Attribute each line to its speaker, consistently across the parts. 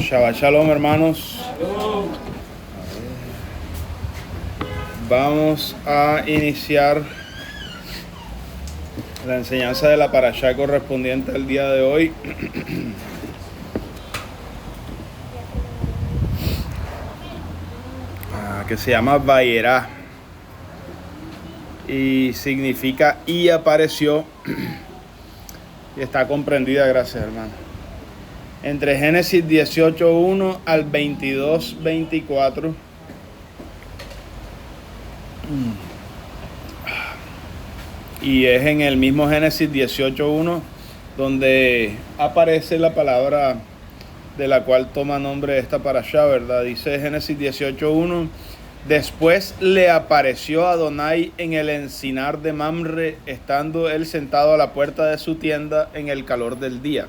Speaker 1: Shabbat Shalom, hermanos. Vamos a iniciar la enseñanza de la parashá correspondiente al día de hoy. Que se llama Vayerá y significa y apareció, y está comprendida, gracias hermano, entre Génesis 18:1 al 22:24. Y es en el mismo Génesis 18:1 donde aparece la palabra de la cual toma nombre esta parashá, ¿verdad? Dice Génesis 18:1: después le apareció Adonai en el encinar de Mamre, estando él sentado a la puerta de su tienda en el calor del día.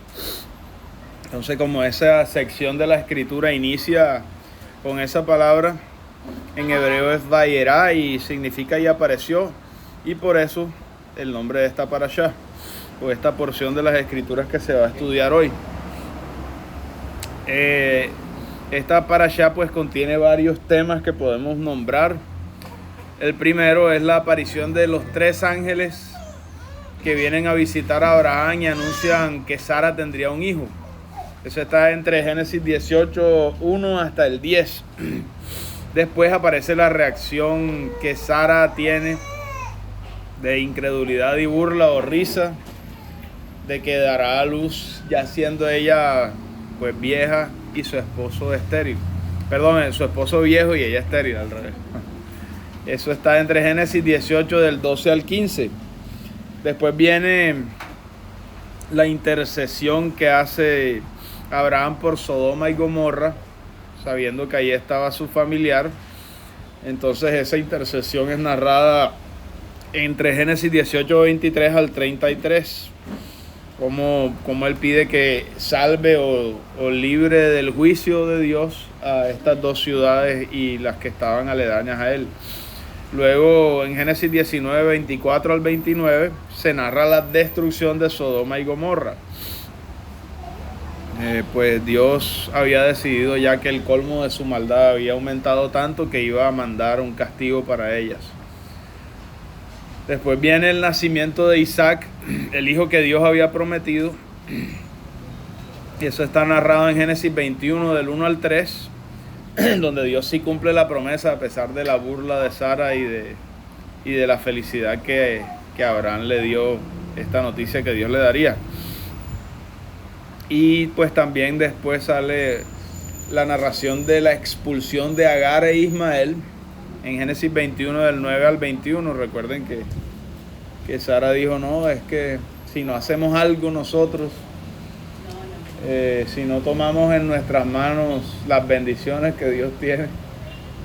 Speaker 1: Entonces, como esa sección de la escritura inicia con esa palabra, en hebreo es Vayerá y significa y apareció, y por eso el nombre de esta parashá, o esta porción de las escrituras que se va a estudiar hoy. Esta parashá pues contiene varios temas que podemos nombrar. El primero es la aparición de los tres ángeles que vienen a visitar a Abraham y anuncian que Sara tendría un hijo. Eso está entre Génesis 18:1 hasta el 10. Después aparece la reacción que Sara tiene de incredulidad y burla o risa de que dará a luz ya siendo ella pues vieja y su esposo estéril. Perdón, su esposo viejo y ella estéril, al revés. Eso está entre Génesis 18 del 12 al 15. Después viene la intercesión que hace Abraham por Sodoma y Gomorra, sabiendo que ahí estaba su familiar. Entonces esa intercesión es narrada entre Génesis 18:23 al 33. Como él pide que salve o libre del juicio de Dios a estas dos ciudades y las que estaban aledañas a él. Luego en Génesis 19:24 al 29 se narra la destrucción de Sodoma y Gomorra. Pues Dios había decidido ya que el colmo de su maldad había aumentado tanto que iba a mandar un castigo para ellas. Después viene el nacimiento de Isaac, el hijo que Dios había prometido. Y eso está narrado en Génesis 21 del 1 al 3, donde Dios sí cumple la promesa a pesar de la burla de Sara y de la felicidad que Abraham le dio esta noticia que Dios le daría. Y pues también después sale la narración de la expulsión de Agar e Ismael en Génesis 21 del 9 al 21. Recuerden que Sara dijo, no, es que si no hacemos algo nosotros, si no tomamos en nuestras manos las bendiciones que Dios tiene,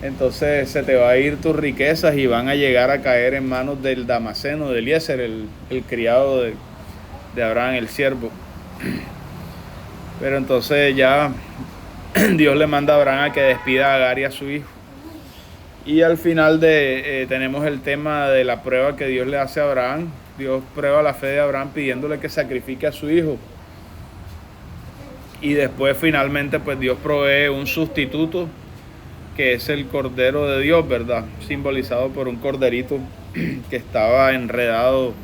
Speaker 1: entonces se te va a ir tus riquezas y van a llegar a caer en manos del Damaseno, de Eliezer, el criado de Abraham, el siervo. Pero entonces ya Dios le manda a Abraham a que despida a Agar y a su hijo. Y al final tenemos el tema de la prueba que Dios le hace a Abraham. Dios prueba la fe de Abraham pidiéndole que sacrifique a su hijo. Y después finalmente pues Dios provee un sustituto que es el Cordero de Dios, ¿verdad? Simbolizado por un corderito que estaba enredado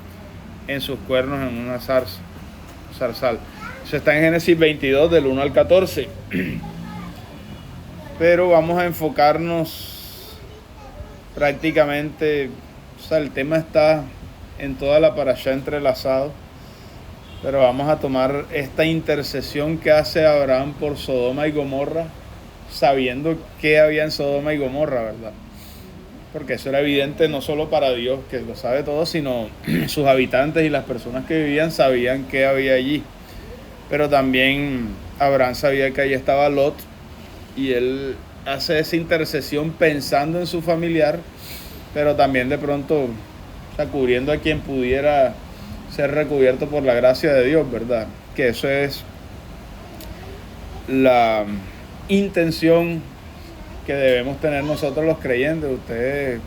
Speaker 1: en sus cuernos en una zarzal. Eso está en Génesis 22 del 1 al 14. Pero vamos a enfocarnos prácticamente, o sea, el tema está en toda la parashá entrelazado, pero vamos a tomar esta intercesión que hace Abraham por Sodoma y Gomorra, sabiendo qué había en Sodoma y Gomorra, ¿verdad? Porque eso era evidente no solo para Dios, que lo sabe todo, sino sus habitantes y las personas que vivían sabían qué había allí. Pero también Abraham sabía que allí estaba Lot, y él hace esa intercesión pensando en su familiar, pero también de pronto, o sea, cubriendo a quien pudiera ser recubierto por la gracia de Dios, ¿verdad? Que eso es la intención que debemos tener nosotros los creyentes. Ustedes,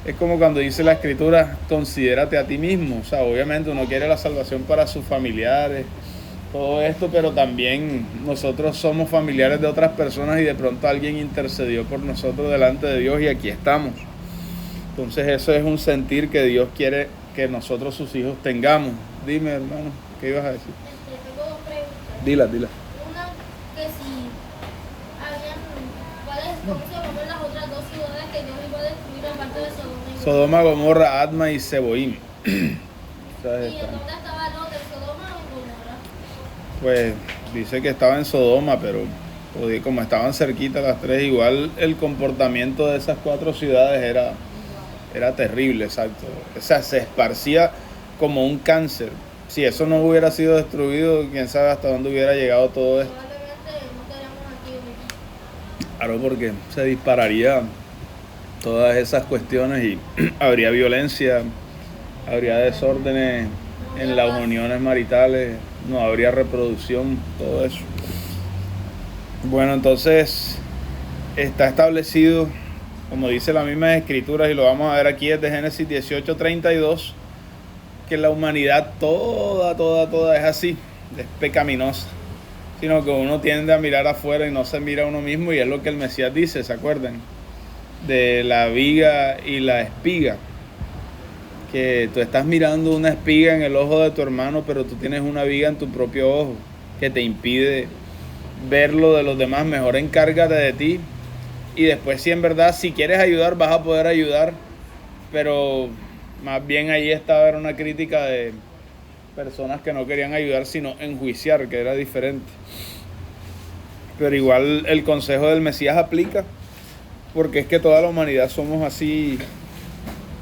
Speaker 1: es como cuando dice la escritura, considérate a ti mismo. O sea, obviamente uno quiere la salvación para sus familiares, todo esto, pero también nosotros somos familiares de otras personas y de pronto alguien intercedió por nosotros delante de Dios y aquí estamos. Entonces eso es un sentir que Dios quiere que nosotros sus hijos tengamos. Dime, hermano, ¿qué ibas a decir?
Speaker 2: Tengo dos preguntas.
Speaker 1: Dila.
Speaker 2: Una, que si ¿cómo se llaman las otras dos ciudades que Dios iba a destruir aparte de Sodoma y Gomorra?
Speaker 1: Sodoma, Gomorra, Adma y Seboim.
Speaker 2: ¿Y en dónde estaba Lot, en Sodoma o en Gomorra?
Speaker 1: Pues dice que estaba en Sodoma, pero como estaban cerquitas las tres, igual el comportamiento de esas cuatro ciudades era terrible, exacto. O sea, se esparcía como un cáncer. Si eso no hubiera sido destruido, quién sabe hasta dónde hubiera llegado todo esto.
Speaker 2: Probablemente no estaríamos aquí hoy.
Speaker 1: Claro, porque se dispararía todas esas cuestiones y habría violencia, habría desórdenes en las uniones maritales, no habría reproducción, todo eso. Bueno, entonces está establecido, como dice la misma escritura, y lo vamos a ver aquí desde Génesis 18:32, que la humanidad toda es así, es pecaminosa, sino que uno tiende a mirar afuera y no se mira a uno mismo, y es lo que el Mesías dice, ¿se acuerdan? De la viga y la espiga, que tú estás mirando una espiga en el ojo de tu hermano, pero tú tienes una viga en tu propio ojo, que te impide ver lo de los demás. Mejor encárgate de ti, y después si en verdad, si quieres ayudar, vas a poder ayudar, pero más bien ahí estaba era una crítica de personas que no querían ayudar, sino enjuiciar, que era diferente. Pero igual el consejo del Mesías aplica, porque es que toda la humanidad somos así,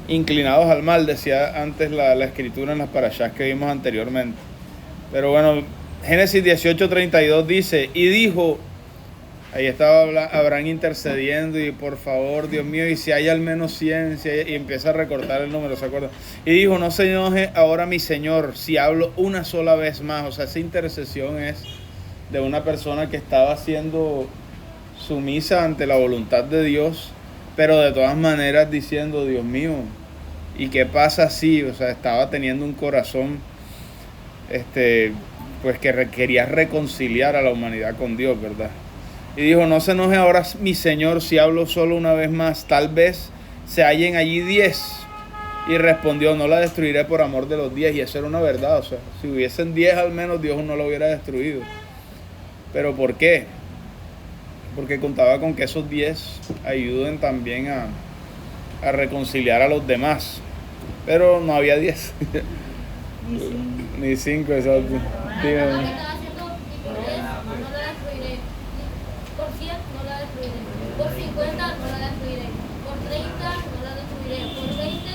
Speaker 1: inclinados al mal, decía antes la escritura en las parashás que vimos anteriormente. Pero bueno, Génesis 18:32 dice, y dijo, ahí estaba Abraham intercediendo, y por favor, Dios mío, y si hay al menos 100, y empieza a recortar el número, ¿se acuerdan? Y dijo, no se enoje ahora mi Señor si hablo una sola vez más. O sea, esa intercesión es de una persona que estaba siendo sumisa ante la voluntad de Dios, pero de todas maneras diciendo, Dios mío, ¿y qué pasa si? O sea, estaba teniendo un corazón, pues que quería reconciliar a la humanidad con Dios, ¿verdad? Y dijo, no se enoje ahora mi Señor si hablo solo una vez más, tal vez se hallen allí 10. Y respondió, no la destruiré por amor de los 10. Y eso era una verdad, o sea, si hubiesen 10 al menos, Dios no la hubiera destruido. ¿Pero por qué? Porque contaba con que esos 10 ayuden también a reconciliar a los demás. Pero no había 10. Ni 5, exacto. Dígame.
Speaker 2: Estaba haciendo tipo 10, no la destruiré. Por 100 no la destruiré. Por 50 no la destruiré. Por 30 no la destruiré. Por 20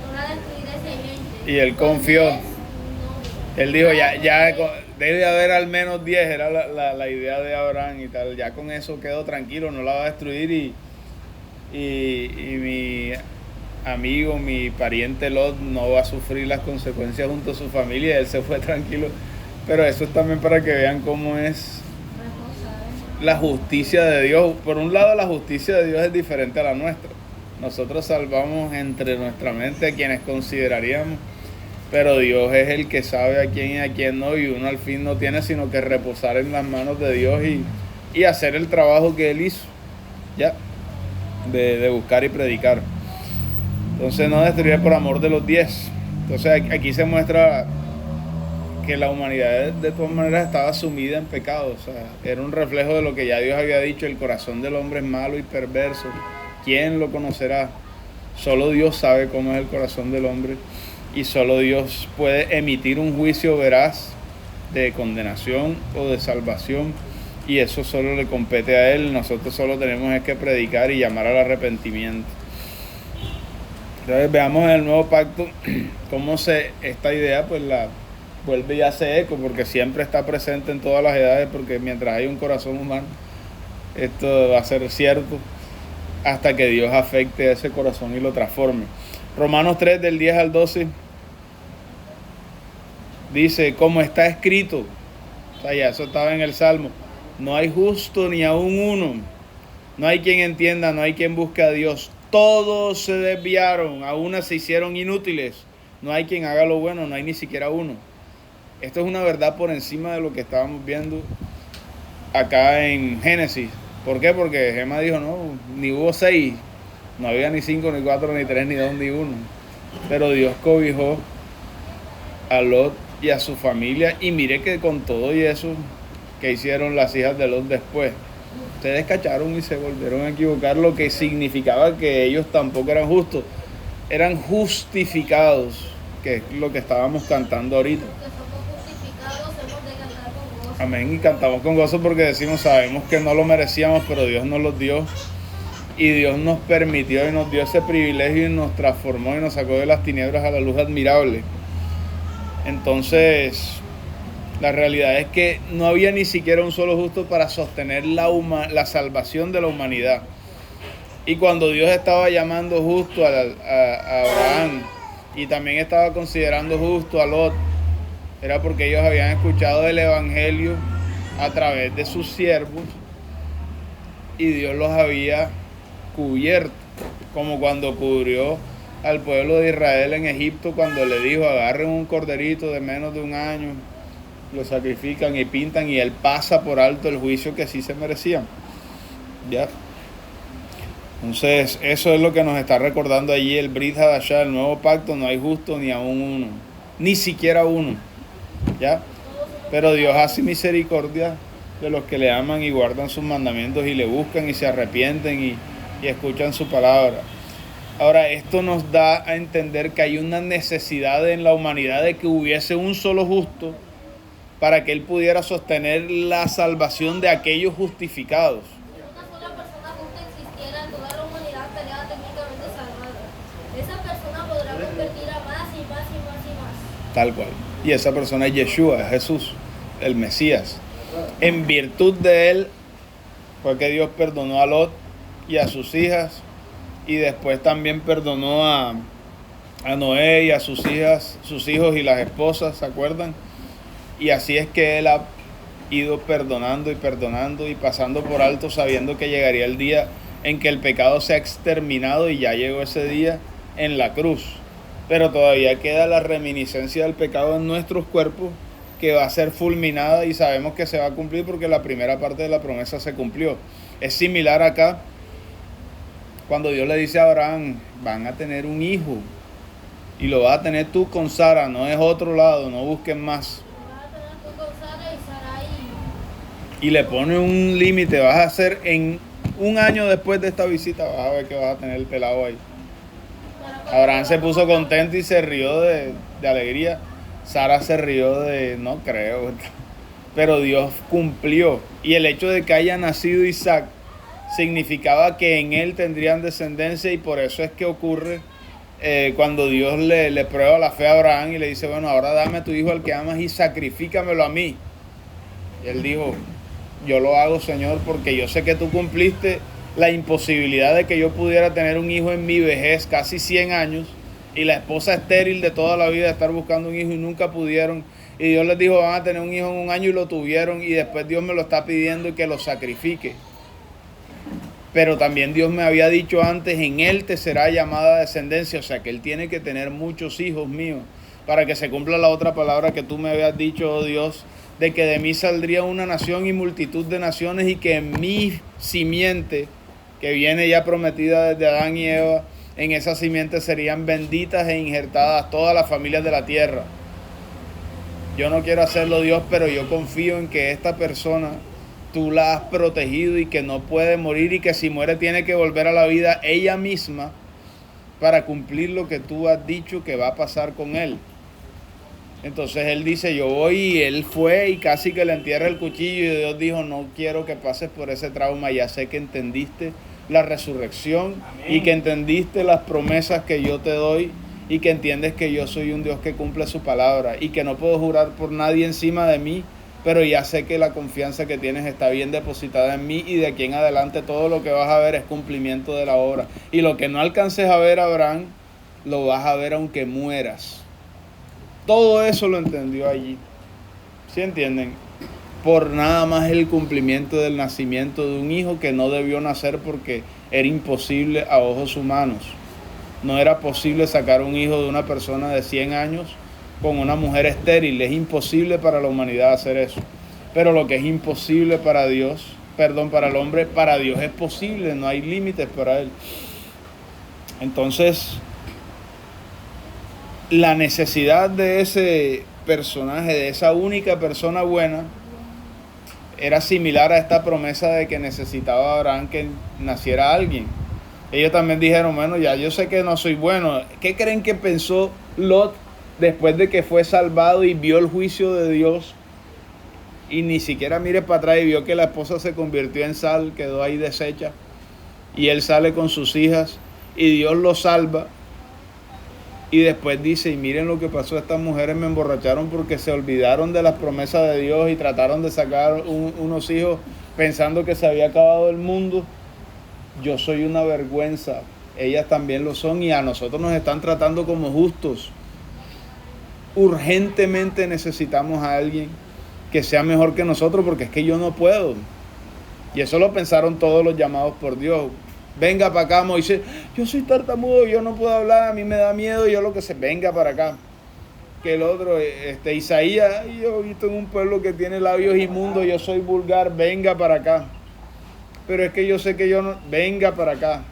Speaker 2: no la destruiré 620.
Speaker 1: Y él confió.
Speaker 2: Por 10, no.
Speaker 1: Él dijo, ya debe haber al menos 10, era la idea de Abraham y tal. Ya con eso quedó tranquilo, no la va a destruir, y mi amigo, mi pariente Lot no va a sufrir las consecuencias junto a su familia. Él se fue tranquilo. Pero eso es también para que vean cómo es la justicia de Dios. Por un lado, la justicia de Dios es diferente a la nuestra. Nosotros salvamos entre nuestra mente a quienes consideraríamos, pero Dios es el que sabe a quién y a quién no, y uno al fin no tiene sino que reposar en las manos de Dios y hacer el trabajo que Él hizo, ya, de buscar y predicar. Entonces no destruiré por amor de los 10. Entonces aquí se muestra que la humanidad de todas maneras estaba sumida en pecado. O sea, era un reflejo de lo que ya Dios había dicho, el corazón del hombre es malo y perverso. ¿Quién lo conocerá? Solo Dios sabe cómo es el corazón del hombre, y solo Dios puede emitir un juicio veraz de condenación o de salvación, y eso solo le compete a Él. Nosotros solo tenemos es que predicar y llamar al arrepentimiento. Entonces veamos en el nuevo pacto cómo esta idea pues la vuelve y hace eco, porque siempre está presente en todas las edades, porque mientras hay un corazón humano, esto va a ser cierto hasta que Dios afecte a ese corazón y lo transforme. Romanos 3 del 10 al 12 dice, como está escrito, o sea, ya eso estaba en el Salmo, no hay justo ni aún uno, no hay quien entienda, no hay quien busque a Dios, todos se desviaron, a una se hicieron inútiles, no hay quien haga lo bueno, no hay ni siquiera uno. Esto es una verdad por encima de lo que estábamos viendo acá en Génesis. ¿Por qué? Porque Gema dijo, no, ni hubo 6, no había ni 5, ni 4, ni 3, ni 2, ni 1. Pero Dios cobijó a Lot y a su familia, y mire que con todo y eso que hicieron las hijas de Lot después, ustedes cacharon y se volvieron a equivocar, lo que significaba que ellos tampoco eran justos, eran justificados, que es lo que estábamos cantando ahorita.
Speaker 2: Que somos justificados, hemos de cantar con gozo.
Speaker 1: Amén, y cantamos con gozo porque decimos, sabemos que no lo merecíamos, pero Dios nos los dio, y Dios nos permitió y nos dio ese privilegio y nos transformó y nos sacó de las tinieblas a la luz admirable. Entonces, la realidad es que no había ni siquiera un solo justo para sostener la salvación de la humanidad. Y cuando Dios estaba llamando justo a Abraham y también estaba considerando justo a Lot, era porque ellos habían escuchado el evangelio a través de sus siervos y Dios los había cubierto, como cuando cubrió al pueblo de Israel en Egipto cuando le dijo, agarren un corderito de menos de un año, lo sacrifican y pintan, y él pasa por alto el juicio que sí se merecían. ¿Ya? Entonces, eso es lo que nos está recordando allí el Brit Hadashah, el nuevo pacto. No hay justo ni aún uno, ni siquiera uno. ¿Ya? Pero Dios hace misericordia de los que le aman y guardan sus mandamientos y le buscan y se arrepienten y escuchan su palabra. Ahora, esto nos da a entender que hay una necesidad en la humanidad de que hubiese un solo justo para que él pudiera sostener la salvación de aquellos justificados.
Speaker 2: Si una sola persona justa existiera, toda la humanidad estaría técnicamente salvada. Esa persona podrá convertir a más y más y más y más.
Speaker 1: Tal cual. Y esa persona es Yeshua, es Jesús, el Mesías. En virtud de él fue que Dios perdonó a Lot y a sus hijas, y después también perdonó a Noé y a sus hijas, sus hijos y las esposas, ¿se acuerdan? Y así es que él ha ido perdonando y perdonando y pasando por alto, sabiendo que llegaría el día en que el pecado sea exterminado, y ya llegó ese día en la cruz. Pero todavía queda la reminiscencia del pecado en nuestros cuerpos, que va a ser fulminada, y sabemos que se va a cumplir porque la primera parte de la promesa se cumplió. Es similar acá, cuando Dios le dice a Abraham, van a tener un hijo, y lo vas a tener tú con Sara, no es otro lado, no busquen más.
Speaker 2: Vas a tener tú con Sara y Sarai.
Speaker 1: Y le pone un límite, vas a hacer en un año después de esta visita, vas a ver que vas a tener el pelado ahí. Abraham se puso contento y se rió de alegría. Sara se rió de, no creo, pero Dios cumplió. Y el hecho de que haya nacido Isaac significaba que en él tendrían descendencia, y por eso es que ocurre cuando Dios le prueba la fe a Abraham y le dice, bueno, ahora dame a tu hijo al que amas y sacrifícamelo a mí. Y él dijo, yo lo hago, Señor, porque yo sé que tú cumpliste la imposibilidad de que yo pudiera tener un hijo en mi vejez, casi 100 años, y la esposa estéril de toda la vida de estar buscando un hijo y nunca pudieron. Y Dios les dijo, van a tener un hijo en un año, y lo tuvieron, y después Dios me lo está pidiendo y que lo sacrifique. Pero también Dios me había dicho antes, en él te será llamada descendencia, o sea que él tiene que tener muchos hijos míos, para que se cumpla la otra palabra que tú me habías dicho, oh Dios, de que de mí saldría una nación y multitud de naciones, y que en mi simiente, que viene ya prometida desde Adán y Eva, en esa simiente serían benditas e injertadas todas las familias de la tierra. Yo no quiero hacerlo, Dios, pero yo confío en que esta persona tú la has protegido y que no puede morir, y que si muere tiene que volver a la vida ella misma para cumplir lo que tú has dicho que va a pasar con él. Entonces él dice, yo voy, y él fue y casi que le entierra el cuchillo, y Dios dijo, no quiero que pases por ese trauma, ya sé que entendiste la resurrección. Amén. Y que entendiste las promesas que yo te doy, y que entiendes que yo soy un Dios que cumple su palabra, y que no puedo jurar por nadie encima de mí, pero ya sé que la confianza que tienes está bien depositada en mí, y de aquí en adelante todo lo que vas a ver es cumplimiento de la obra, y lo que no alcances a ver, Abraham, lo vas a ver aunque mueras. Todo eso lo entendió allí. ¿Sí entienden? Por nada más el cumplimiento del nacimiento de un hijo que no debió nacer, porque era imposible a ojos humanos. No era posible sacar un hijo de una persona de 100 años con una mujer estéril. Es imposible para la humanidad hacer eso. Pero lo que es imposible para Dios, para el hombre, para Dios es posible, no hay límites para él. Entonces, la necesidad de ese personaje, de esa única persona buena, era similar a esta promesa de que necesitaba Abraham que naciera alguien. Ellos también dijeron, bueno, ya yo sé que no soy bueno. ¿Qué creen que pensó Lot después de que fue salvado y vio el juicio de Dios? Y ni siquiera mire para atrás y vio que la esposa se convirtió en sal, quedó ahí deshecha. Y él sale con sus hijas y Dios lo salva. Y después dice, y miren lo que pasó, estas mujeres me emborracharon porque se olvidaron de las promesas de Dios y trataron de sacar unos hijos pensando que se había acabado el mundo. Yo soy una vergüenza, ellas también lo son y a nosotros nos están tratando como justos. Urgentemente necesitamos a alguien que sea mejor que nosotros porque es que yo no puedo. Y eso lo pensaron todos los llamados por Dios. Venga para acá, Moisés, yo soy tartamudo, yo no puedo hablar, a mí me da miedo, yo lo que sé, venga para acá. Que el otro, Isaías, yo he visto en un pueblo que tiene labios inmundos, yo soy vulgar, venga para acá. Pero es que yo sé que yo no, venga para acá.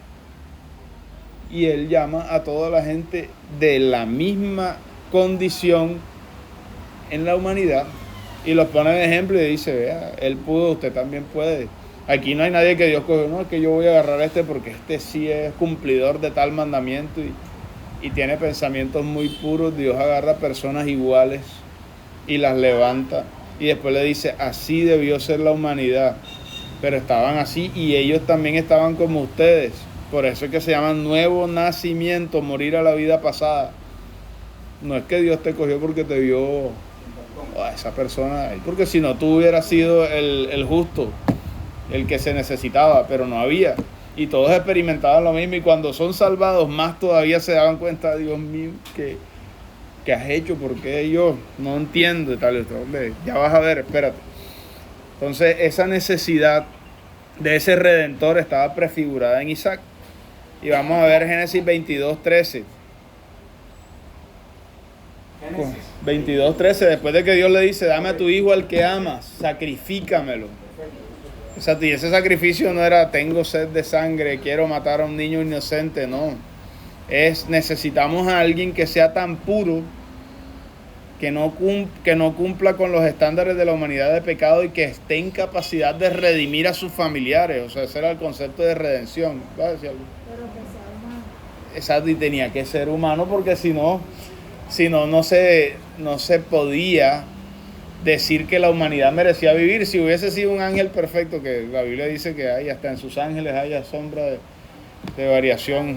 Speaker 1: Y él llama a toda la gente de la misma condición en la humanidad y los pone de ejemplo y dice, vea, él pudo, usted también puede. Aquí no hay nadie que Dios coge, no, es que yo voy a agarrar a este porque este sí es cumplidor de tal mandamiento y tiene pensamientos muy puros. Dios agarra personas iguales y las levanta y después le dice, así debió ser la humanidad, pero estaban así y ellos también estaban como ustedes. Por eso es que se llama nuevo nacimiento, morir a la vida pasada. No es que Dios te cogió porque te vio a esa persona, porque si no tú hubieras sido el justo, el que se necesitaba, pero no había. Y todos experimentaban lo mismo y cuando son salvados más todavía se daban cuenta, Dios mío, ¿qué has hecho? ¿Por qué yo? No entiendo y tal. Ya vas a ver, espérate. Entonces esa necesidad de ese Redentor estaba prefigurada en Isaac. Y vamos a ver Génesis 22:13. 22:13, después de que Dios le dice, dame a tu hijo al que amas, sacrifícamelo. O sea, y ese sacrificio no era, tengo sed de sangre, quiero matar a un niño inocente, no. Necesitamos a alguien que sea tan puro, que no cumpla con los estándares de la humanidad de pecado y que esté en capacidad de redimir a sus familiares. O sea, ese era el concepto de redención. ¿Va a decir algo?
Speaker 2: Pero que sea humano.
Speaker 1: Exacto, y tenía que ser humano porque si no se podía decir que la humanidad merecía vivir. Si hubiese sido un ángel perfecto, que la Biblia dice que hay, hasta en sus ángeles hay sombra de variación.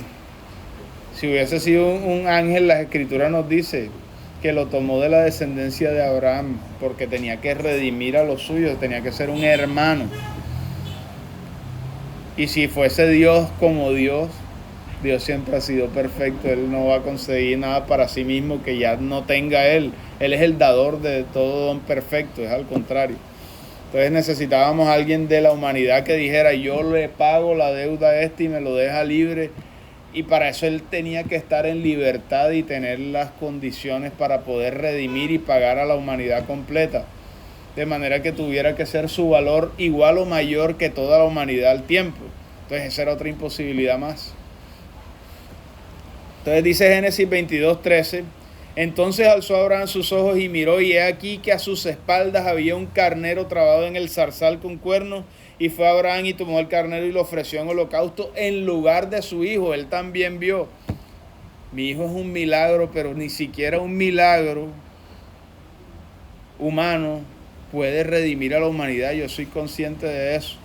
Speaker 1: Si hubiese sido un ángel, la Escritura nos dice que lo tomó de la descendencia de Abraham, porque tenía que redimir a los suyos, tenía que ser un hermano. Y si fuese Dios como Dios siempre ha sido perfecto, Él no va a conseguir nada para sí mismo que ya no tenga Él. Él es el dador de todo don perfecto, es al contrario. Entonces necesitábamos a alguien de la humanidad que dijera, yo le pago la deuda a este y me lo deja libre. Y para eso Él tenía que estar en libertad y tener las condiciones para poder redimir y pagar a la humanidad completa. De manera que tuviera que ser su valor igual o mayor que toda la humanidad al tiempo. Entonces esa era otra imposibilidad más. Entonces dice Génesis 22:13, entonces alzó Abraham sus ojos y miró, y he aquí que a sus espaldas había un carnero trabado en el zarzal con cuernos, y fue Abraham y tomó el carnero y lo ofreció en holocausto en lugar de su hijo. Él también vio, mi hijo es un milagro, pero ni siquiera un milagro humano puede redimir a la humanidad, yo soy consciente de eso.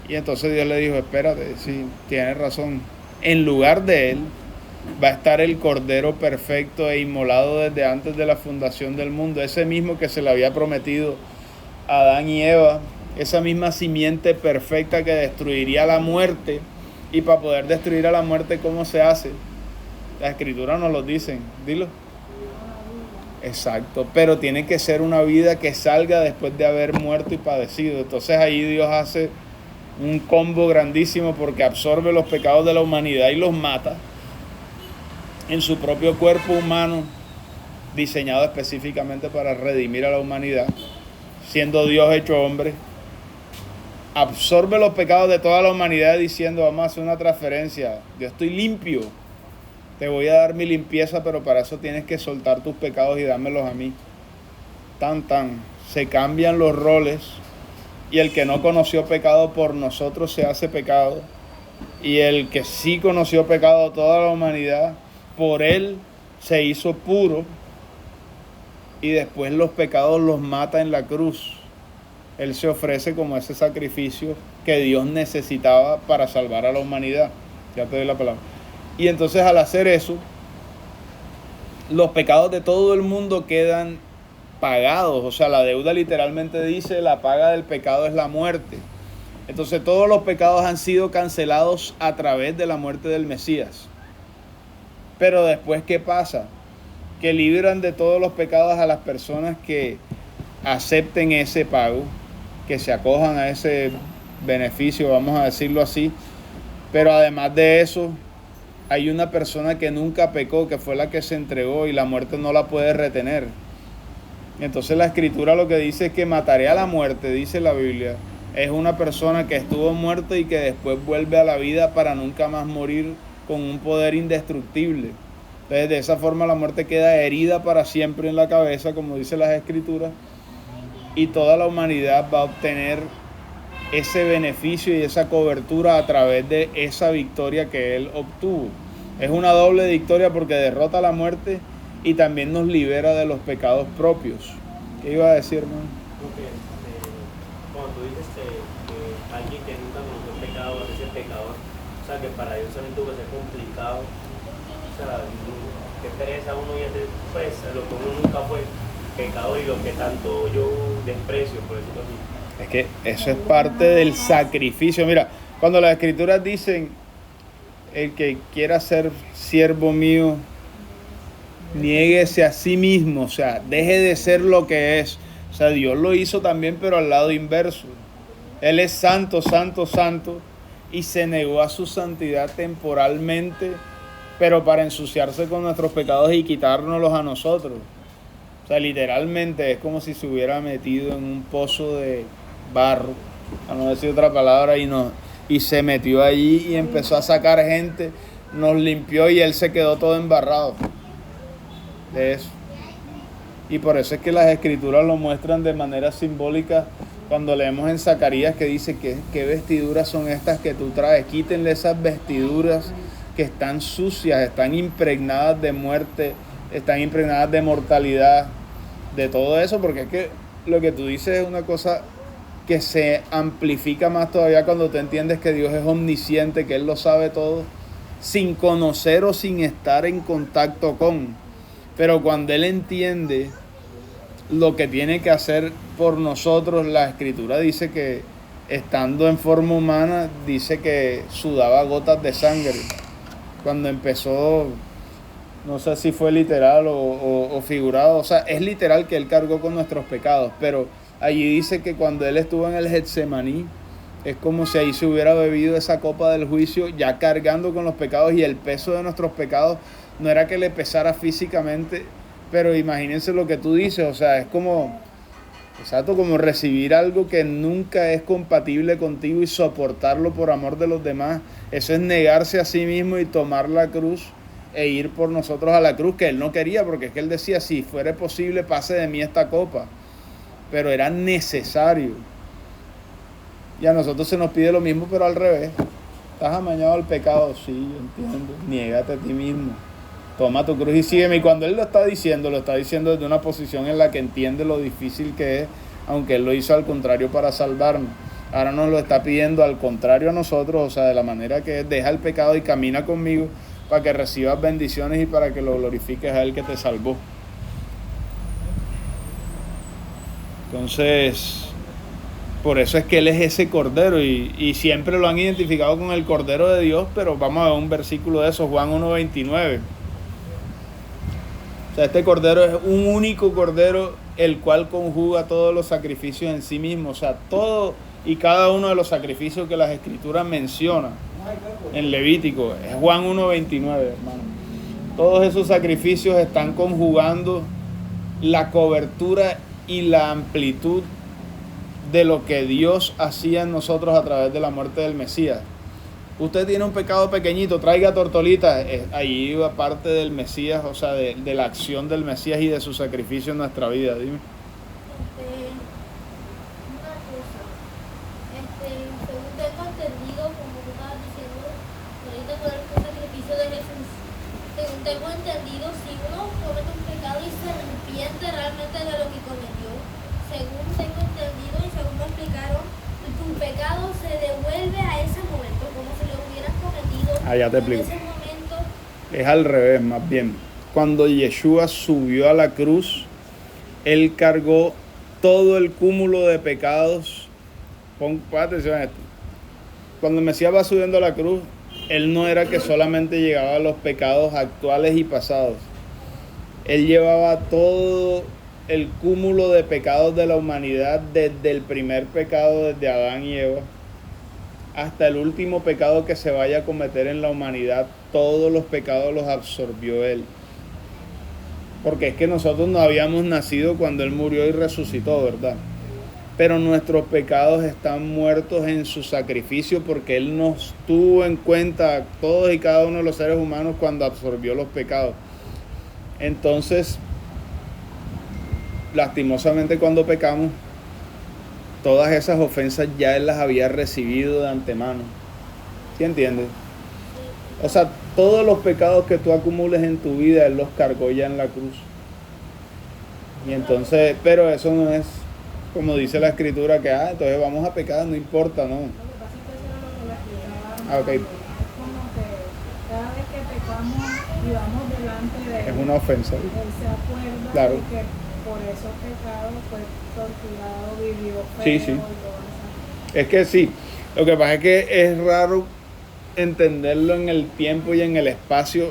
Speaker 1: Y entonces Dios le dijo, espérate, sí, tienes razón. En lugar de él va a estar el Cordero perfecto e inmolado desde antes de la fundación del mundo, ese mismo que se le había prometido a Adán y Eva, esa misma simiente perfecta que destruiría la muerte. Y para poder destruir a la muerte, ¿cómo se hace? Las Escrituras nos lo dicen, dilo. Exacto, pero tiene que ser una vida que salga después de haber muerto y padecido. Entonces ahí Dios hace un combo grandísimo porque absorbe los pecados de la humanidad y los mata. en su propio cuerpo humano, diseñado específicamente para redimir a la humanidad, siendo Dios hecho hombre, absorbe los pecados de toda la humanidad diciendo, vamos a hacer una transferencia, yo estoy limpio, te voy a dar mi limpieza, pero para eso tienes que soltar tus pecados y dármelos a mí. Se cambian los roles, y el que no conoció pecado por nosotros se hace pecado, y el que sí conoció pecado toda la humanidad, por él se hizo puro, y después los pecados los mata en la cruz. Él se ofrece como ese sacrificio que Dios necesitaba para salvar a la humanidad. Ya te doy la palabra. Y entonces al hacer eso, los pecados de todo el mundo quedan pagados. O sea, la deuda literalmente dice, la paga del pecado es la muerte. Entonces todos los pecados han sido cancelados a través de la muerte del Mesías. Pero después, ¿qué pasa? Que libran de todos los pecados a las personas que acepten ese pago, que se acojan a ese beneficio, vamos a decirlo así. Pero además de eso, hay una persona que nunca pecó, que fue la que se entregó, y la muerte no la puede retener. Entonces la Escritura lo que dice es que mataré a la muerte, dice la Biblia. Es una persona que estuvo muerta y que después vuelve a la vida para nunca más morir con un poder indestructible. Entonces de esa forma la muerte queda herida para siempre en la cabeza, como dice las Escrituras, y toda la humanidad va a obtener ese beneficio y esa cobertura a través de esa victoria que Él obtuvo. Es una doble victoria porque derrota la muerte y también nos libera de los pecados propios. ¿Qué iba a decir, hermano?
Speaker 3: Porque cuando tú dices que alguien que nunca conoció el pecado es el pecador, o sea que para Dios también tuvo que ser complicado, o sea, que pereza uno y hacer pues lo que uno nunca fue pecador y lo que tanto yo desprecio, por decirlo así.
Speaker 1: Es que eso es parte del sacrificio. Mira, cuando las Escrituras dicen, el que quiera ser siervo mío, niéguese a sí mismo, o sea, deje de ser lo que es. O sea, Dios lo hizo también, pero al lado inverso. Él es santo, santo, santo, y se negó a su santidad temporalmente, pero para ensuciarse con nuestros pecados y quitárnoslos a nosotros. O sea, literalmente es como si se hubiera metido en un pozo de barro, a no decir otra palabra, y se metió allí y empezó a sacar gente, nos limpió y él se quedó todo embarrado de eso. Y por eso es que las Escrituras lo muestran de manera simbólica cuando leemos en Zacarías que dice que qué vestiduras son estas que tú traes. Quítenle esas vestiduras que están sucias, están impregnadas de muerte, están impregnadas de mortalidad, de todo eso, porque es que lo que tú dices es una cosa que se amplifica más todavía cuando tú entiendes que Dios es omnisciente, que Él lo sabe todo, sin conocer o sin estar en contacto con. Pero cuando Él entiende lo que tiene que hacer por nosotros, la Escritura dice que estando en forma humana, dice que sudaba gotas de sangre. Cuando empezó, no sé si fue literal o figurado, o sea, es literal que Él cargó con nuestros pecados, pero allí dice que cuando Él estuvo en el Getsemaní, es como si ahí se hubiera bebido esa copa del juicio, ya cargando con los pecados, y el peso de nuestros pecados no era que le pesara físicamente, pero imagínense lo que tú dices, o sea, es como, exacto, como recibir algo que nunca es compatible contigo y soportarlo por amor de los demás. Eso es negarse a sí mismo y tomar la cruz e ir por nosotros a la cruz, que Él no quería, porque es que Él decía, si fuera posible, pase de mí esta copa, pero era necesario. Y a nosotros se nos pide lo mismo, pero al revés. ¿Estás amañado al pecado? Sí, yo entiendo. Niégate a ti mismo. Toma tu cruz y sígueme. Y cuando Él lo está diciendo desde una posición en la que entiende lo difícil que es, aunque Él lo hizo al contrario para salvarnos. Ahora nos lo está pidiendo al contrario a nosotros, o sea, de la manera que es, deja el pecado y camina conmigo para que recibas bendiciones y para que lo glorifiques a Él que te salvó. Entonces, por eso es que Él es ese Cordero y siempre lo han identificado con el Cordero de Dios, pero vamos a ver un versículo de eso, Juan 1:29. O sea, este Cordero es un único Cordero, el cual conjuga todos los sacrificios en sí mismo. O sea, todo y cada uno de los sacrificios que las Escrituras mencionan en Levítico. Es Juan 1:29, hermano. Todos esos sacrificios están conjugando la cobertura y la amplitud de lo que Dios hacía en nosotros a través de la muerte del Mesías. Usted tiene un pecado pequeñito, traiga tortolita. Ahí iba parte del Mesías, o sea, de la acción del Mesías y de su sacrificio en nuestra vida. Dime.
Speaker 2: Una cosa, según tengo entendido, como tú estabas diciendo, ahorita con el sacrificio de Jesús, según tengo entendido, si uno comete un pecado y se arrepiente realmente de lo que cometió, según tengo entendido y según me explicaron, tu pecado se devuelve a ese momento, como si lo hubieras cometido
Speaker 1: Ya te explico.
Speaker 2: en ese momento.
Speaker 1: Es al revés, más bien. Cuando Yeshua subió a la cruz, Él cargó todo el cúmulo de pecados. Pon atención a esto. Cuando el Mesías va subiendo a la cruz, Él no era que solamente llegaba a los pecados actuales y pasados. Él llevaba todo el cúmulo de pecados de la humanidad, desde el primer pecado, desde Adán y Eva, hasta el último pecado que se vaya a cometer en la humanidad. Todos los pecados los absorbió Él. Porque es que nosotros no habíamos nacido cuando Él murió y resucitó, ¿verdad? Pero nuestros pecados están muertos en su sacrificio, porque Él nos tuvo en cuenta, todos y cada uno de los seres humanos, cuando absorbió los pecados. Entonces, lastimosamente, cuando pecamos, todas esas ofensas ya Él las había recibido de antemano. ¿Sí entiendes? O sea, todos los pecados que tú acumules en tu vida, Él los cargó ya en la cruz. Y entonces, pero eso no es como dice la Escritura, que entonces vamos a pecar, no importa, no.
Speaker 4: Lo que pasa es que eso era lo que le explicaba.
Speaker 1: Ok.
Speaker 4: Es como que cada vez que pecamos y vamos delante de Él,
Speaker 1: Es una ofensa.
Speaker 4: Él se acuerda
Speaker 1: Claro.
Speaker 4: de que por esos pecados fue torturado, vivió feo
Speaker 1: Sí, sí.
Speaker 4: y todo eso.
Speaker 1: Es que sí, lo que pasa es que es raro entenderlo en el tiempo y en el espacio.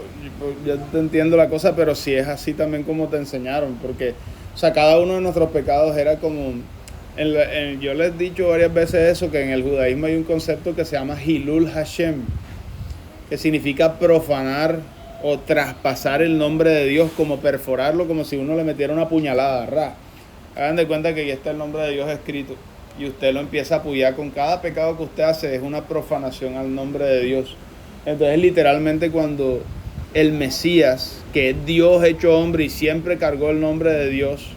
Speaker 1: Yo te entiendo la cosa, pero sí es así también como te enseñaron, porque, o sea, cada uno de nuestros pecados era como, yo les he dicho varias veces eso, que en el judaísmo hay un concepto que se llama Hilul Hashem, que significa profanar o traspasar el nombre de Dios, como perforarlo, como si uno le metiera una puñalada, Hagan de cuenta que aquí está el nombre de Dios escrito y usted lo empieza a apoyar con cada pecado que usted hace, es una profanación al nombre de Dios. Entonces, literalmente, cuando el Mesías, que es Dios hecho hombre y siempre cargó el nombre de Dios,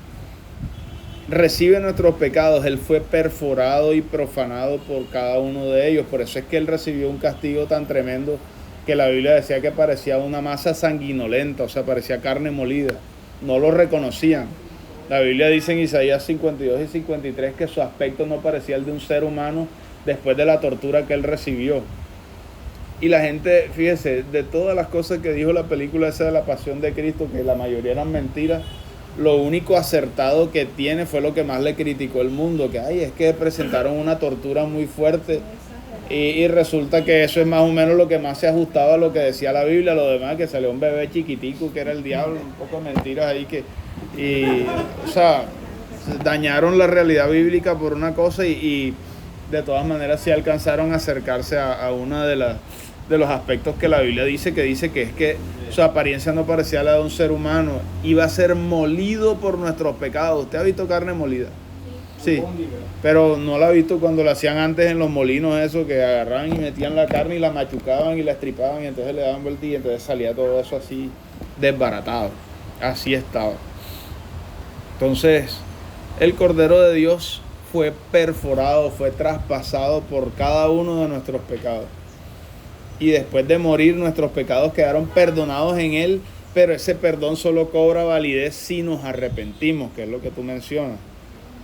Speaker 1: recibe nuestros pecados, Él fue perforado y profanado por cada uno de ellos. Por eso es que Él recibió un castigo tan tremendo que la Biblia decía que parecía una masa sanguinolenta, o sea, parecía carne molida. No lo reconocían. La Biblia dice en Isaías 52 y 53 que su aspecto no parecía el de un ser humano después de la tortura que Él recibió. Y la gente, fíjese, de todas las cosas que dijo la película esa de la Pasión de Cristo, que la mayoría eran mentiras, lo único acertado que tiene fue lo que más le criticó el mundo, que es que presentaron una tortura muy fuerte y resulta que eso es más o menos lo que más se ajustaba a lo que decía la Biblia. Lo demás, que salió un bebé chiquitico que era el diablo, un poco de mentiras ahí o sea, dañaron la realidad bíblica por una cosa y de todas maneras sí alcanzaron a acercarse a una de los aspectos que la Biblia dice que es que su apariencia no parecía la de un ser humano, iba a ser molido por nuestros pecados. ¿Usted ha visto carne molida? Sí, pero no la ha visto cuando la hacían antes en los molinos, eso que agarraban y metían la carne y la machucaban y la estripaban y entonces le daban vuelta y entonces salía todo eso así desbaratado. Así estaba. Entonces, el Cordero de Dios fue perforado, fue traspasado por cada uno de nuestros pecados. Y después de morir, nuestros pecados quedaron perdonados en Él, pero ese perdón solo cobra validez si nos arrepentimos, que es lo que tú mencionas.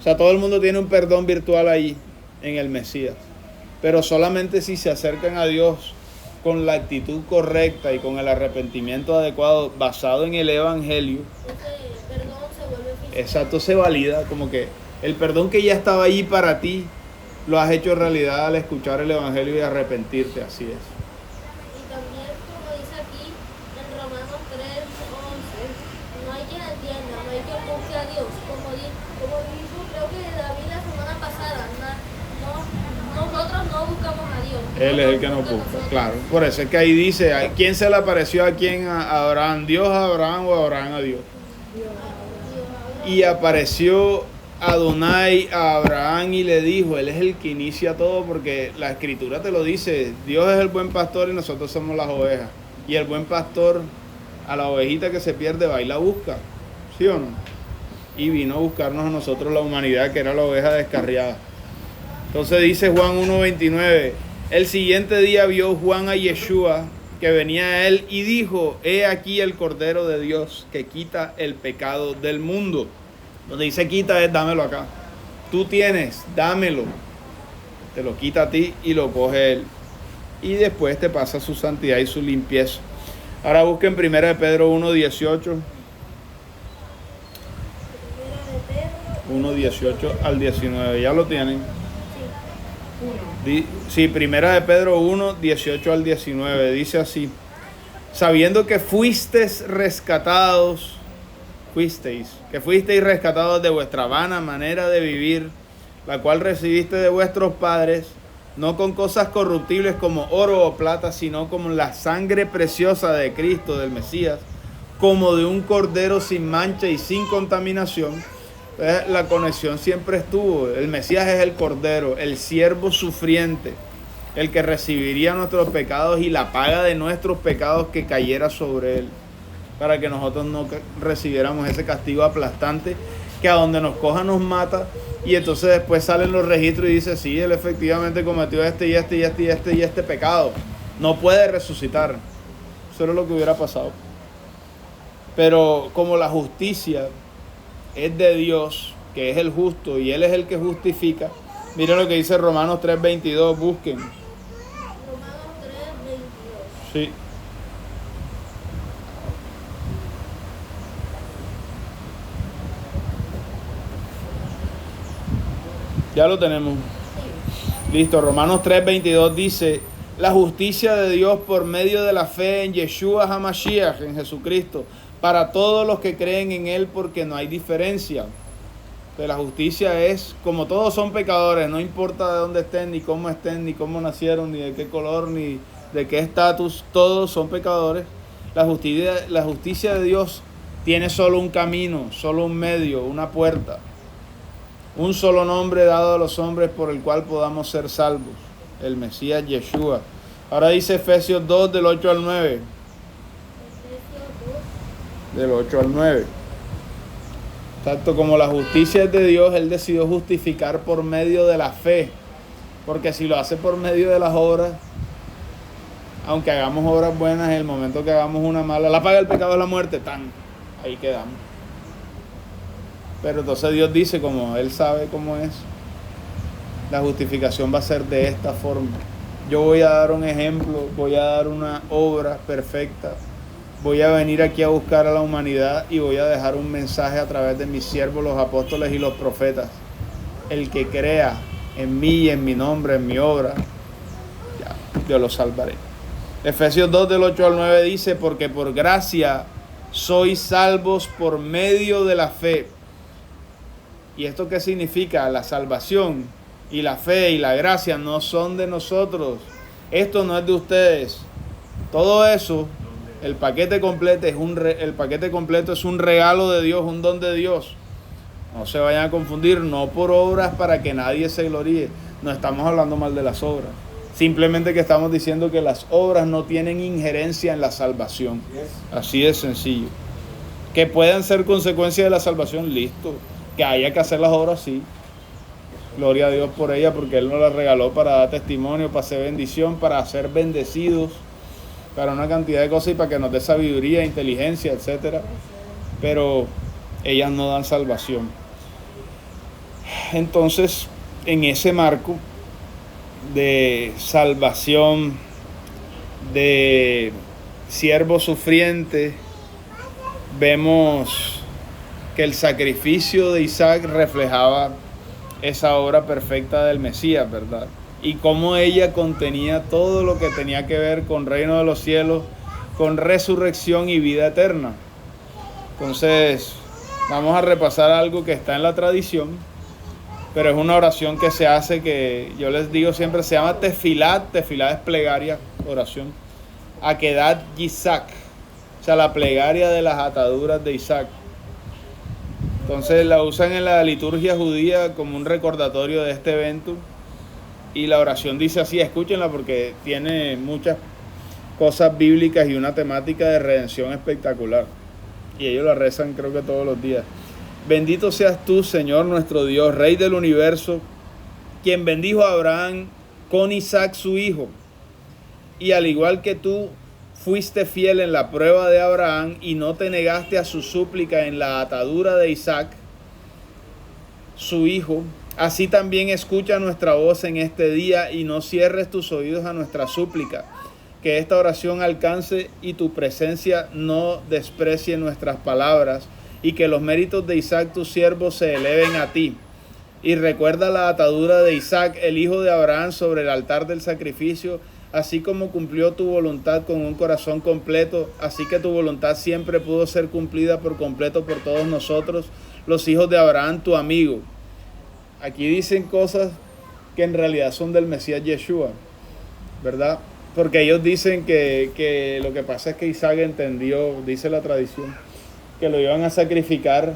Speaker 1: O sea, todo el mundo tiene un perdón virtual ahí, en el Mesías. Pero solamente si se acercan a Dios con la actitud correcta y con el arrepentimiento adecuado, basado en el Evangelio,
Speaker 2: Ese perdón se vuelve físico.
Speaker 1: exacto, se valida, como que el perdón que ya estaba ahí para ti, lo has hecho realidad al escuchar el Evangelio y arrepentirte, así es.
Speaker 2: Y también, como dice aquí en Romanos 3:11, no hay quien entienda, no hay quien busque a Dios. Como dijo, creo que David la semana pasada, nosotros no buscamos a Dios.
Speaker 1: Él es el que nos busca, claro. Por eso es que ahí dice, ¿quién se le apareció a quién? A Abraham. ¿Dios a Abraham o Abraham a Dios? Y apareció Adonai a Abraham y le dijo, él es el que inicia todo, porque la escritura te lo dice, Dios es el buen pastor y nosotros somos las ovejas. Y el buen pastor a la ovejita que se pierde va y la busca, ¿sí o no? Y vino a buscarnos a nosotros la humanidad, que era la oveja descarriada. Entonces dice Juan 1:29, el siguiente día vio Juan a Yeshua que venía a él y dijo, he aquí el Cordero de Dios que quita el pecado del mundo. Donde dice quita es dámelo acá. Tú tienes, dámelo. Te lo quita a ti y lo coge él. Y después te pasa su santidad y su limpieza. Ahora busquen 1 Pedro 1:18. 1:18 al 19. ¿Ya lo tienen? Sí, 1 Pedro 1:18 al 19. Dice así. Sabiendo que fuisteis rescatados de vuestra vana manera de vivir, la cual recibiste de vuestros padres, no con cosas corruptibles como oro o plata, sino como la sangre preciosa de Cristo, del Mesías, como de un cordero sin mancha y sin contaminación. Entonces, la conexión siempre estuvo. El Mesías es el cordero, el siervo sufriente, el que recibiría nuestros pecados y la paga de nuestros pecados que cayera sobre él, para que nosotros no recibiéramos ese castigo aplastante que a donde nos coja nos mata. Y entonces después salen los registros y dice, sí, él efectivamente cometió este pecado. No puede resucitar. Eso era lo que hubiera pasado. Pero como la justicia es de Dios, que es el justo, y Él es el que justifica, miren lo que dice Romanos 3:22, busquen.
Speaker 2: Romanos 3:22.
Speaker 1: Sí. Ya lo tenemos. Listo, Romanos 3:22 dice, la justicia de Dios por medio de la fe en Yeshua HaMashiach, en Jesucristo, para todos los que creen en Él, porque no hay diferencia. Entonces, la justicia es, como todos son pecadores, no importa de dónde estén, ni cómo nacieron, ni de qué color, ni de qué estatus, todos son pecadores. La justicia de Dios tiene solo un camino, solo un medio, una puerta. Un solo nombre dado a los hombres por el cual podamos ser salvos, el Mesías Yeshua. Ahora dice Efesios 2 del 8 al 9. Del 8 al 9. Tanto como la justicia es de Dios, Él decidió justificar por medio de la fe. Porque si lo hace por medio de las obras, aunque hagamos obras buenas, en el momento que hagamos una mala, la paga del pecado es la muerte, ahí quedamos. Pero entonces Dios dice, como Él sabe cómo es, la justificación va a ser de esta forma. Yo voy a dar un ejemplo, voy a dar una obra perfecta, voy a venir aquí a buscar a la humanidad y voy a dejar un mensaje a través de mis siervos, los apóstoles y los profetas. El que crea en mí y en mi nombre, en mi obra, ya, yo lo salvaré. Efesios 2 del 8 al 9 dice, porque por gracia sois salvos por medio de la fe. ¿Y esto qué significa? La salvación y la fe y la gracia no son de nosotros. Esto no es de ustedes. Todo eso, el paquete completo es un regalo de Dios, un don de Dios. No se vayan a confundir, no por obras para que nadie se gloríe. No estamos hablando mal de las obras. Simplemente que estamos diciendo que las obras no tienen injerencia en la salvación. Así de sencillo. Que puedan ser consecuencia de la salvación, listo. Que haya que hacer las obras, sí. Gloria a Dios por ella, porque Él nos las regaló para dar testimonio, para hacer bendición, para ser bendecidos, para una cantidad de cosas y para que nos dé sabiduría, inteligencia, etcétera. Pero ellas no dan salvación. Entonces, en ese marco de salvación, de siervo sufriente, vemos que el sacrificio de Isaac reflejaba esa obra perfecta del Mesías, ¿verdad? Y cómo ella contenía todo lo que tenía que ver con reino de los cielos, con resurrección y vida eterna. Entonces, vamos a repasar algo que está en la tradición pero es una oración que se hace, que yo les digo siempre, se llama tefilat. Tefilat es plegaria, oración. Akedat Yitzhak, o sea, la plegaria de las ataduras de Isaac. Entonces la usan en la liturgia judía como un recordatorio de este evento. Y la oración dice así, escúchenla porque tiene muchas cosas bíblicas y una temática de redención espectacular. Y ellos la rezan creo que todos los días. Bendito seas tú, Señor nuestro Dios, Rey del universo, quien bendijo a Abraham con Isaac su hijo. Y al igual que tú fuiste fiel en la prueba de Abraham y no te negaste a su súplica en la atadura de Isaac, su hijo, así también escucha nuestra voz en este día y no cierres tus oídos a nuestra súplica. Que esta oración alcance y tu presencia no desprecie nuestras palabras y que los méritos de Isaac tu siervo se eleven a ti. Y recuerda la atadura de Isaac, el hijo de Abraham, sobre el altar del sacrificio, así como cumplió tu voluntad con un corazón completo, así que tu voluntad siempre pudo ser cumplida por completo por todos nosotros, los hijos de Abraham, tu amigo. Aquí dicen cosas que en realidad son del Mesías Yeshua, ¿verdad? Porque ellos dicen que lo que pasa es que Isaac entendió, dice la tradición, que lo iban a sacrificar,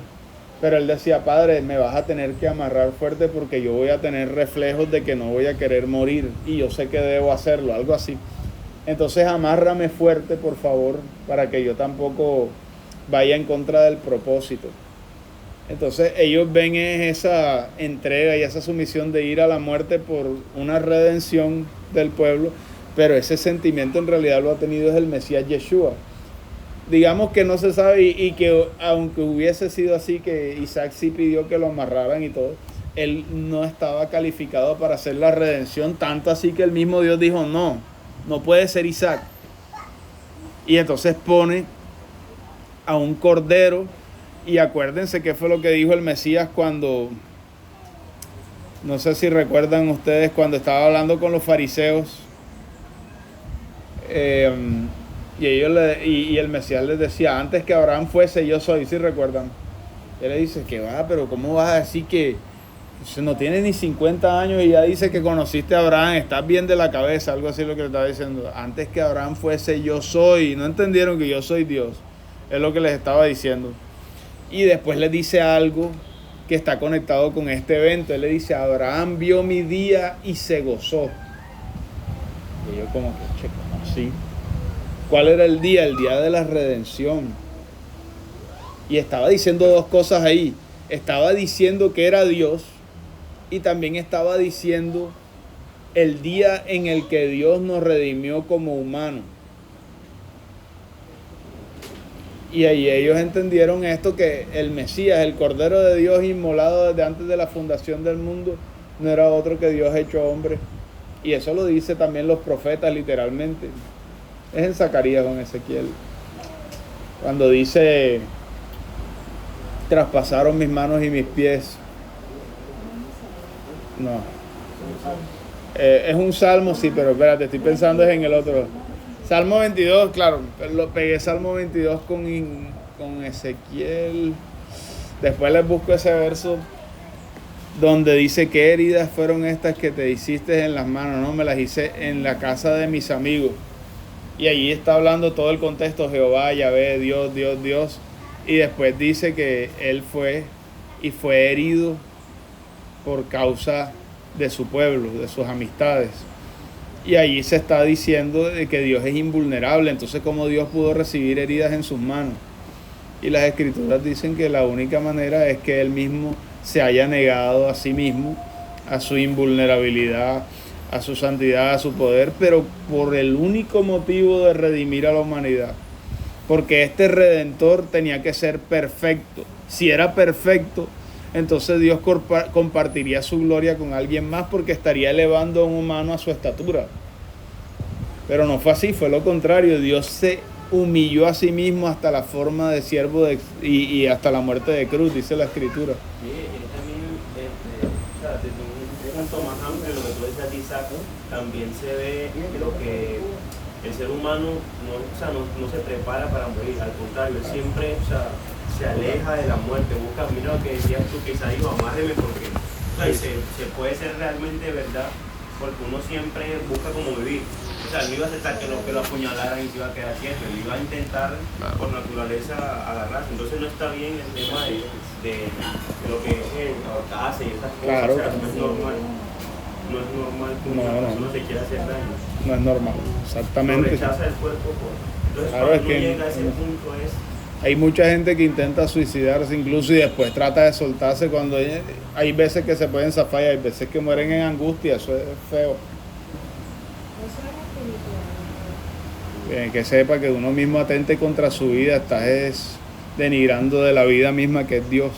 Speaker 1: pero él decía, Padre, me vas a tener que amarrar fuerte porque yo voy a tener reflejos de que no voy a querer morir y yo sé que debo hacerlo, algo así. Entonces amárrame fuerte, por favor, para que yo tampoco vaya en contra del propósito. Entonces ellos ven esa entrega y esa sumisión de ir a la muerte por una redención del pueblo, pero ese sentimiento en realidad lo ha tenido es el Mesías Yeshua. Digamos que no se sabe y que aunque hubiese sido así, que Isaac sí pidió que lo amarraran y todo, él no estaba calificado para hacer la redención, tanto así que el mismo Dios dijo, no puede ser Isaac. Y entonces pone a un cordero, y acuérdense qué fue lo que dijo el Mesías cuando, no sé si recuerdan ustedes, cuando estaba hablando con los fariseos, y el Mesías les decía, antes que Abraham fuese, yo soy, ¿sí recuerdan? Él le dice, que va, pero ¿cómo vas a decir que no tienes ni 50 años y ya dice que conociste a Abraham, estás bien de la cabeza? Algo así lo que le estaba diciendo, antes que Abraham fuese, yo soy. No entendieron que yo soy Dios, es lo que les estaba diciendo. Y después le dice algo que está conectado con este evento. Él le dice, Abraham vio mi día y se gozó. Y yo como que, che, ¿cómo así? ¿Cuál era el día? El día de la redención. Y estaba diciendo dos cosas ahí. Estaba diciendo que era Dios y también estaba diciendo el día en el que Dios nos redimió como humanos. Y ahí ellos entendieron esto, que el Mesías, el Cordero de Dios inmolado desde antes de la fundación del mundo, no era otro que Dios hecho hombre. Y eso lo dice también los profetas literalmente. Es en Zacarías con Ezequiel. Cuando dice, traspasaron mis manos y mis pies. No. Es un salmo, sí, pero espérate, estoy pensando es en el otro. Salmo 22, claro, lo pegué Salmo 22 con Ezequiel. Después les busco ese verso donde dice, ¿qué heridas fueron estas que te hiciste en las manos? No, me las hice en la casa de mis amigos. Y allí está hablando todo el contexto, Jehová, Yahvé, Dios, Dios, Dios. Y después dice que él fue herido por causa de su pueblo, de sus amistades. Y allí se está diciendo de que Dios es invulnerable. Entonces, ¿cómo Dios pudo recibir heridas en sus manos? Y las escrituras dicen que la única manera es que Él mismo se haya negado a sí mismo, a su invulnerabilidad, a su santidad, a su poder, pero por el único motivo de redimir a la humanidad. Porque este Redentor tenía que ser perfecto. Si era perfecto, entonces Dios compartiría su gloria con alguien más, porque estaría elevando a un humano a su estatura. Pero no fue así, fue lo contrario. Dios se humilló a sí mismo hasta la forma de siervo y hasta la muerte de cruz, dice la Escritura.
Speaker 3: Sí, y también, o sea, desde un punto más amplio, lo que tú decías de Isaac, también se ve lo que el ser humano no se prepara para morir, al contrario, él siempre, se aleja de la muerte, busca, mira lo que decías tú, que Isaías, amárreme porque O sea, y se puede ser realmente verdad, porque uno siempre busca como vivir. O sea, él no iba a aceptar que lo apuñalaran y se iba a quedar quieto, él iba a intentar por naturaleza agarrarse. Entonces no está bien el tema de lo que es el ahorcarse y esas cosas.
Speaker 1: Claro.
Speaker 3: O sea, no es normal. No es normal que una persona se quiera hacer daño.
Speaker 1: No es normal,
Speaker 3: Lo
Speaker 1: exactamente.
Speaker 3: rechaza el cuerpo. Entonces
Speaker 1: Claro,
Speaker 3: cuando
Speaker 1: es
Speaker 3: uno
Speaker 1: que
Speaker 3: llega a ese punto es...
Speaker 1: hay mucha gente que intenta suicidarse incluso y después trata de soltarse cuando hay veces que se pueden zafar y hay veces que mueren en angustia, eso es feo.
Speaker 4: Eso es espiritual.
Speaker 1: Que sepa que uno mismo atente contra su vida, estás denigrando de la vida misma que es Dios.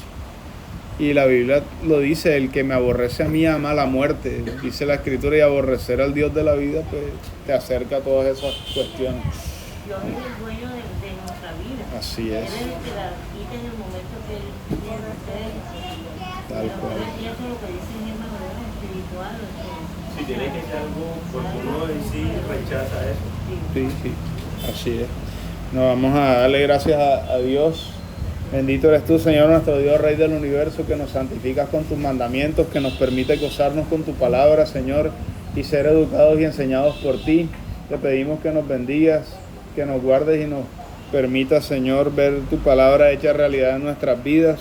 Speaker 1: Y la Biblia lo dice, el que me aborrece a mí ama la muerte. Dice la Escritura, y aborrecer al Dios de la vida pues te acerca a todas esas cuestiones.
Speaker 5: Dios es el dueño de nuestra vida.
Speaker 1: Así es.
Speaker 5: Él es el que la quita en el momento que Él tiene ustedes.
Speaker 1: Tal cual.
Speaker 5: Y eso es lo que dicen hermano, es espiritual.
Speaker 3: Si tiene que ser algo, porque uno en sí rechaza eso.
Speaker 1: Sí, así es. Nos vamos a darle gracias a Dios. Bendito eres tú, Señor, nuestro Dios, Rey del universo, que nos santificas con tus mandamientos, que nos permite gozarnos con tu palabra, Señor, y ser educados y enseñados por ti. Te pedimos que nos bendigas, que nos guardes y nos permitas, Señor, ver tu palabra hecha realidad en nuestras vidas,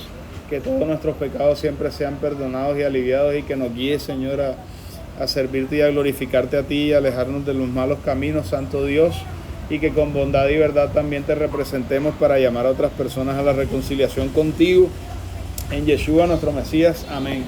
Speaker 1: que todos nuestros pecados siempre sean perdonados y aliviados y que nos guíes, Señor, a servirte y a glorificarte a ti y a alejarnos de los malos caminos, Santo Dios, y que con bondad y verdad también te representemos para llamar a otras personas a la reconciliación contigo. En Yeshua, nuestro Mesías. Amén.